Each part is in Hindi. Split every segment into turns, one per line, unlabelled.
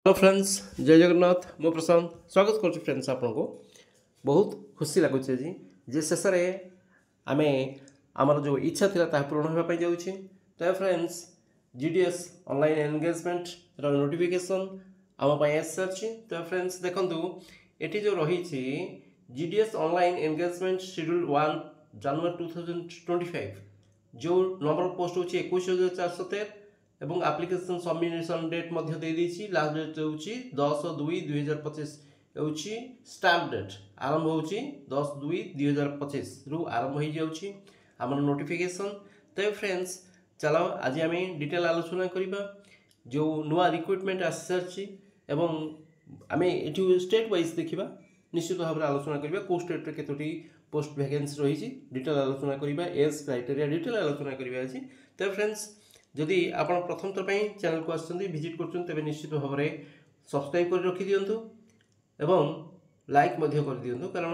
हेलो फ्रेंड्स, जय जगन्नाथ। मो प्रशांत स्वागत कर फ्रेंड्स आपको बहुत खुशी लगुच जे शेष में आम आमर जो इच्छा था पूरण होगापी जाऊँगी। तो friends GDS online engagement notification आम आसी। तो फ्रेंड्स देखु ये जो रही जीडीएस ऑनलाइन एंगेजमेंट शेड्यूल 1 जनवरी 2025 जो नंबर पोस्ट होची 21,413 एवं application submission date last date होची 10/2/2025 होची स्टार्ट डेट आरंभ होची 10/2/2025 रु आरंभ हो जाउची हमर नोटिफिकेशन। तो फ्रेंड्स चलो आज आम डिटेल आलोचना करिबा जो नुआ रिक्रुटमेंट आसी एवं आम ये स्टेट वाइज देखा निश्चित भाव में आलोचना करिबा को स्टेट रे केतोटी पोस्ट वैकेंसी रही डिटेल आलोचना करिबा एज क्राइटेरिया डिटेल आलोचना करिबा अछि। तो फ्रेंड्स जदि आप प्रथम थर चैनल को आसछन्ती विजिट करछन तबे निश्चित भाव में सब्सक्राइब कर रखि दियंतु एवं लाइक मध्य कर दियंतु कारण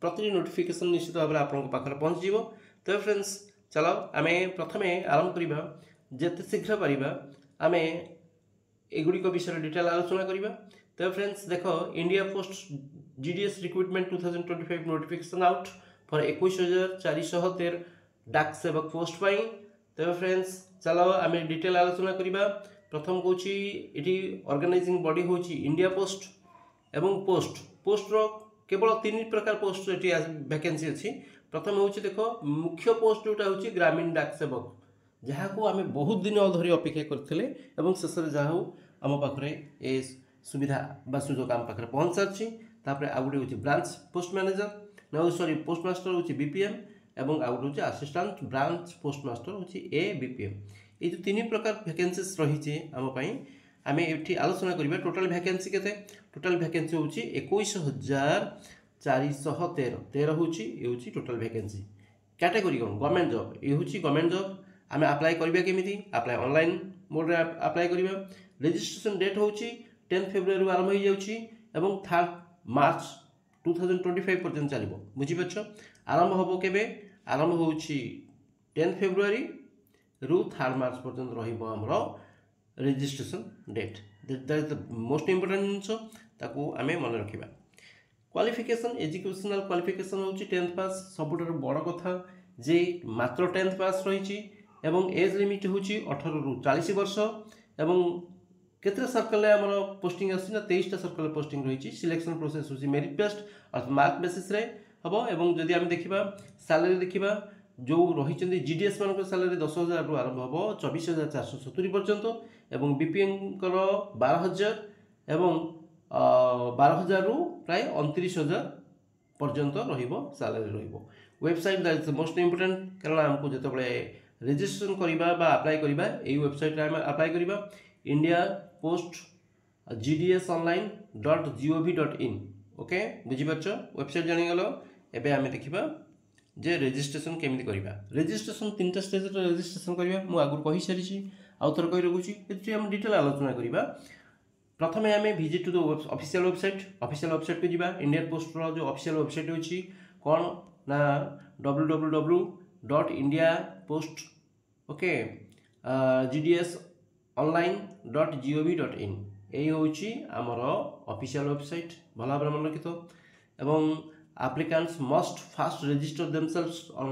प्रति नोटिफिकेशन निश्चित भाव में आपन पाखरे पहुंच जिवो। तो फ्रेंड्स चलो आम प्रथम आरंभ करिबा जेते शीघ्र परिबा आम एगुड़ी विषय डिटेल आलोचना करिबा। तो फ्रेंड्स देखो India post GDS recruitment 2025 notification out for 21,413 डाक सेवक पोस्ट पाई। तो फ्रेंड्स चलो आम डिटेल आलोचना करिबा। प्रथम कौन ये ऑर्गेनाइजिंग बॉडी हूँ इंडिया पोस्ट एवं पोस्ट रो केवल 3 प्रकार पोस्ट ये वैकेंसी अच्छी। प्रथम हूँ देख मुख्य पोस्ट जोटा हूँ ग्रामीण डाक सेवक जहाँ को आम बहुत दिन धरी अपेक्षा करते शेष में जहाँ आम पाखे ये सुविधा बा सुजोग आम पाखे पहुँच सारी। आ गए हूँ branch post manager sorry post master हूँ बीपीएम एवं आ गए हूँ असिस्टेंट ब्रांच पोस्ट मास्टर हूँ ए बीपीएम। ये जो 3 प्रकार वैकेंसीज रही आमपाई आम ये आलोचना करिबा। टोटल वैकेंसी केते टोटल वैकेंसी हूँ 21,413 हूँ ये टोटल वैकेंसी। कैटेगरी कौन गवर्नमेंट जॉब ये हूँ गवर्नमेंट जॉब आम अप्लाई करिबा केमिति अप्लाई ऑनलाइन मोड रे अप्लाई करिबा। रजिस्ट्रेशन डेट हूँ 10 फेब्रुआरी आरंभ हो जाउची एवं 3 मार्च 2025 पर्यंत चलिबो बुझिपाछ। आरंभ होबो केबे आरंभ हूँ 10 फेब्रुआरी रु 3 मार्च पर्यंत रहिबो हमरो registration date. That is the most important जिनस ताकू आमे मन रखिबा। क्वालिफिकेशन एजुकेशनल क्वालिफिकेशन हूँ 10th पास सबुठार बड़ कथा जे मात्र 10th पास रही एवं एज लिमिट हूँ 18 रु 40 वर्ष एवं केतरे सर्कल आमर पोस्टिंग आसी 23टा सर्कल पोस्टिंग रही। सिलेक्शन प्रोसेस हूँ मेरिट बेस्ड और मार्क बेसिस रे हम एवं जदि आम देखा सैलरी देखा जो रही जीडीएस मान सैलरी 10,000 रु आरंभ हम 24,470 पर्यंत एवं बीपीएम 12,000 एवं 12,000 रु प्राय 29,000 पर्यंत salary website that is the most important कारण आमको जो रजिस्ट्रेशन करवा अप्लाई करवा यही वेबसाइट अप्लाई करवा इंडिया पोस्ट gds.online.gov.in ओके बुझीपार वेबसाइट जानीगल। एबे आमे देखिबा जे रजिस्ट्रेशन केमिति करिबा। रजिस्ट्रेशन 3टा स्टेज रे रजिस्ट्रेशन करिबा मु आगु कहि सारिछि आउ थर कहि रखुछि एति हम डिटेल आलोचना करिबा। प्रथमे आमे visit to the official website पे जिबा। इंडियन पोस्ट रो जो ऑफिशियल वेबसाइट होछि कोन ना www.indiapost ओके gds.online.gov.in यही हूँ आमर ऑफिशियल वेबसाइट भल भाव मन रखि एवं applicants must first register themselves on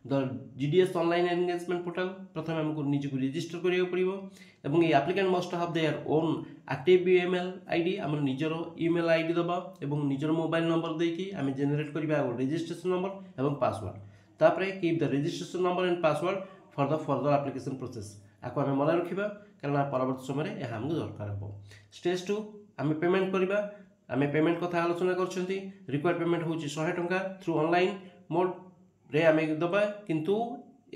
the GDS online engagement portal। प्रथम हमको निजी को रजिस्टर करिया पड़िबो एवं ये applicant must have their own active email ID हमर निजर ईमेल आईडी दबा एवं निजर मोबाइल नंबर देकी आमे जनरेट करिबा रजिस्ट्रेशन नंबर एवं पासवर्ड तापरे keep the registration number and password for the further application process आको आमे मन रखिबा कारण परवर्ती समय रे यह हमको दरकार हो। स्टेज 2 आमे पेमेंट करिबा। आमे पेमेंट कथा आलोचना करछंती। रिक्वायर्ड पेमेंट होची 100 टंका थ्रू ऑनलाइन मोड रे आमे दबा किंतु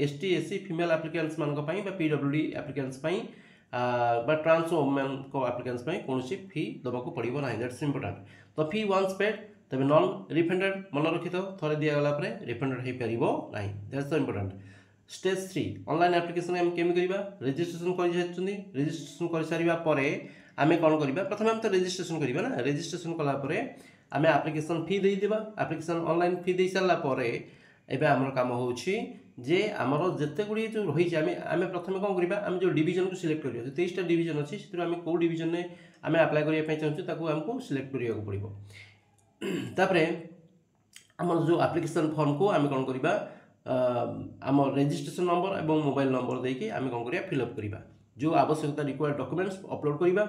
एसटी एससी फीमेल एप्लिकेंट्स मान को पई बा पीडब्ल्यूडी एप्लिकेंट्स पई बा ट्रांस वुमेन को एप्लिकेंट्स पई कोनोसी फी दबा को पड़िबो नाही। That's important. तो फी वंस पेड तबे नॉन रिफंडेड मन रखितो थरे दिया गला परे रिफंडेड हे परिबो नाही। That's the important. Stage 3 online application हम केमि करिबा रजिस्ट्रेशन करि जायछुनी। रजिस्ट्रेशन करि सारिबा परे आमे कौन करिबा प्रथम हम तो रजिस्ट्रेशन करिबा ना। रजिस्ट्रेशन कला परे आमे एप्लिकेशन फी देई देबा। एप्लिकेशन ऑनलाइन फी देई सारला परे एबे हमर काम होउछि जे आमर जिते गुड़ी जो रही आम प्रथम कौन करवा आम जो डिविजन को सिलेक्ट करिया 23टा डिविजन अच्छी से आम कौ डिविजन में आम आप्लाय करने चाहूँ आमको सिलेक्ट करिया पड़ो। तापरे आमर जो एप्लिकेशन फॉर्म को आम कौन करवा आम रजिस्ट्रेशन नंबर और मोबाइल नंबर देके आम कौन करवा फिलअप करवा जो आवश्यकता रिक्वायर्ड डॉक्यूमेंट्स अपलोड करवा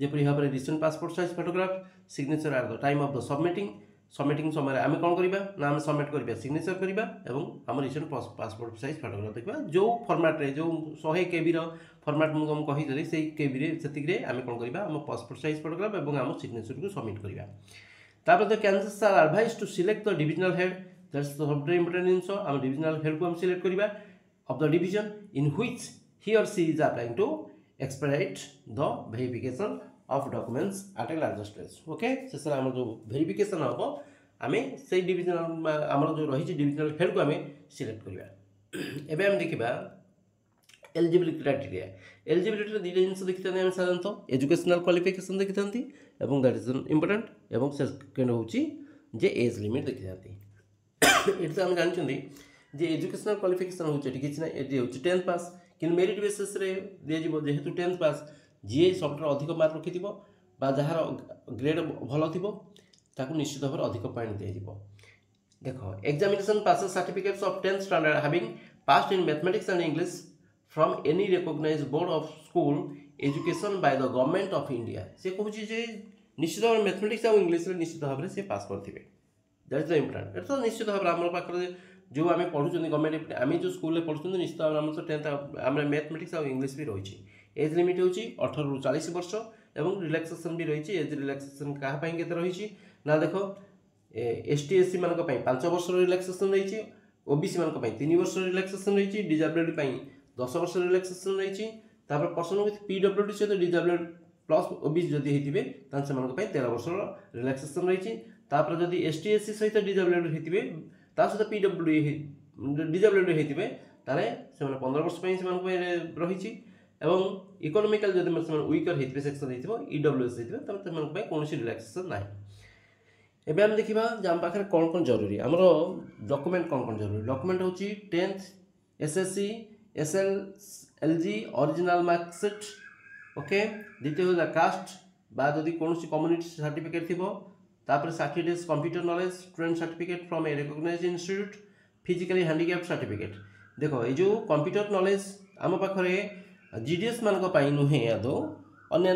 जेपरी भाव में recent passport size photograph signature at the time of the submitting समय आम कौन करवा ना आम सबमिट करवा सिग्नेचर करवा एवं आम रिसेंट पासपोर्ट साइज फोटोग्राफ देखा जो फॉर्मेट रे जो 100 KB फॉर्मेट मुझे कही से KB से आम कौन करवा आम पासपोर्ट साइज फोटोग्राफ और आम सिग्नेचर को सबमिट करवा। तापर the candidates are advised to select the divisional head that's the सबसे इंपोर्टेंट जिनस आम डिविजनल हेड को आम सिलेक्ट करवा of the division in which he or she is applying to expedite the verification of documents at a larger stage। Okay शेष आम जो वेरिफिकेशन हम आम से डिविजनल आम जो रही डिविजनल हेड को आम सिलेक्ट करवा। एवं आम देखा एलिजिबिलिटी क्राइटेरिया एलिजिबिलिटी दुईटा जिन देखी था साधारणतः एजुकेशनल क्वालिफिकेशन देखी था दैट इज इंपोर्टेंट और सेकेंड हूँ जे एज लिमिट देखी था। ये आम जानते जे एजुकेशनल क्वालिफिकेशन हूँ किसी ना ये हूँ 10th पास कि मेरिट बेसिस रे दिज्व जेहेतु 10th पास जी सबुठ अधिक मार्क रखि जार ग्रेड भल थी ताकू निश्चित भाव अधिक पॉइंट दिज्व। देख examination pass certificates of 10th standard having passed in mathematics and English from any recognised board of school education by the government of India. से कहूँ निश्चित भाव मैथमेटिक्स और इंग्लिश निश्चित भाव में से पास करते दैट इज द इम्पोर्टेंट। एट तो निश्चित भाव आम पाखे जो आम पढ़ुं गवर्नमेंट आम जो स्कूल पढ़ुं निश्चित भाव आम तो 10th आम मैथमेटिक्स और इंग्लिश भी रही एज लिमिट हूँ 18 ରୁ 40 वर्ष और रिलैक्सेशन भी रही एज रिलैक्सेशन कहाँपाई के रही ना देख ST SC मान 5 वर्ष रिलैक्सेशन रही OBC मान 3 वर्ष रिलैक्सेशन रही डिजेबल्ड 10 वर्ष रिलैक्सेशन रही पर्सन विथ PWD सहित डिजेबल्ड प्लस OBC जदि होते से 13 वर्ष रिलैक्सेशन रही जदि ST SC सहित डिजेबल्ड होते सहित PWD डिजेबल्ड होते 15 वर्ष रही एवं इकोनॉमिकल जब वीकर होते सेक्शन होती EWS होते कौन रिलैक्सेशन ना। एवं आम देखा आम पाखे कौन कौन जरूरी आमर डॉक्यूमेंट कौन जरूरी डॉक्यूमेंट हूँ 10th SSC SSLG original marksheet. Okay द्वितीय हूँ कास्ट जदि कौन कम्युनिटी सर्टिफिकेट थी तापर 60 days computer knowledge student certificate from a recognised institute physically handicapped certificate. देखो ये जो कंप्यूटर नॉलेज आम पाखे GDS मान नुहे आदौ अन्य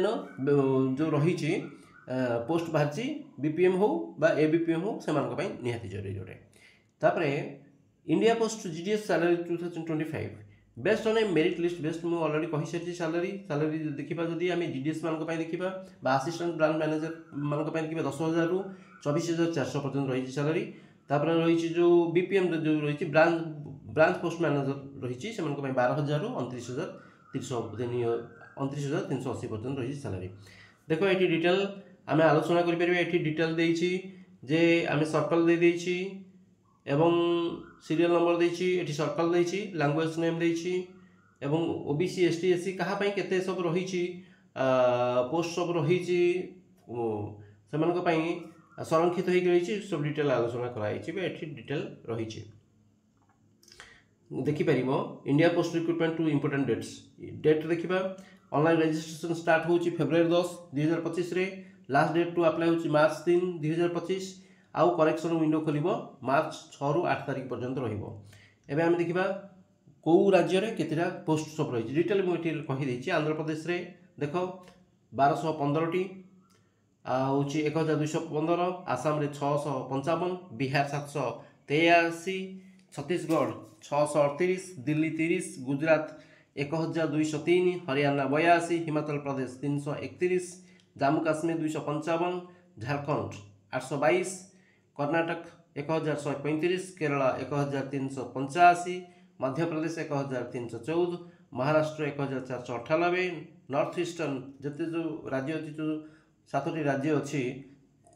जो रही पोस्ट बाहरी BPM हो बा ABPM हो से निहाती जरूरी जोटे। तापर India post GDS salary 2025 best on A merit list best मुझे ऑलरेडी कही सारी सैलरी देखा जदि आम GDS मान देखा असिस्टेंट ब्रांच मैनेजर मान देखा 10,000 ରୁ 24,400 पर्यटन रही सैलरी। तापर रही जो BPM जो रही ब्रांच पोस्ट मैनेजर रही 12,000 ରୁ 29,380 पर्यटन रही सैलरी। देखो ये डिटेल आम आलोचना करें डिटेल देछि जे आम सर्कल देछि एवं सीरियल नंबर देछि सर्कल देछि लैंग्वेज नेम देछि एवं OBC ST SC कहाँपाई केते सब रही पोस्ट सब रही संरक्षित होगी रही सब डिटेल आलोचना कराई डिटेल रही देखिपर India Post recruitment two important date देखा ऑनलाइन रजिस्ट्रेशन स्टार्ट हो फेब्रुआरी 10 2025 रे लास्ट डेट टू अप्लाई हो मार्च 3 2025 आउ करेक्शन विंडो खोल मार्च 6 ରୁ 8 तारिख पर्यंत रही। आम देखा कौ राज्य में केतेटा पोस्ट सब रही डिटेल मुझे कहीदे आंध्र प्रदेश रे देख 1215टी हूँ 1215 आसाम रे 655 बिहार 783 छत्तीसगढ़ 638 दिल्ली 30 गुजरात 1203 हरियाणा 82 हिमाचल प्रदेश 331 जम्मू काश्मीर 255 झारखंड 822 कर्नाटक 1135 केरला 1385 मध्य प्रदेश 1314 महाराष्ट्र 1498 नॉर्थ ईस्टर्न जिते जो राज्य अच्छी जो 7टी राज्य अच्छी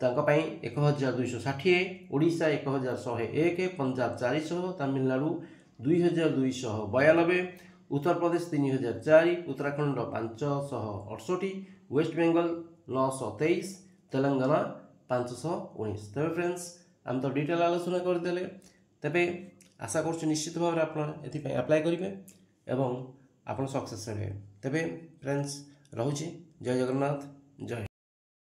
1260 ओडिशा 1101 पंजाब 400 तमिलनाडु 2292 उत्तर प्रदेश 3004 उत्तराखंड 568 वेस्ट बेंगल 923 तेलंगाना 519। तबे फ्रेंड्स आम तो डिटेल आलोचना करदे तेबे आशा करुछु निश्चित भाव में आप एथिपाई अप्लाई करेंगे एवं आप सक्सेस हे। तेबे फ्रेंड्स रहुछि। जय जगन्नाथ। जय।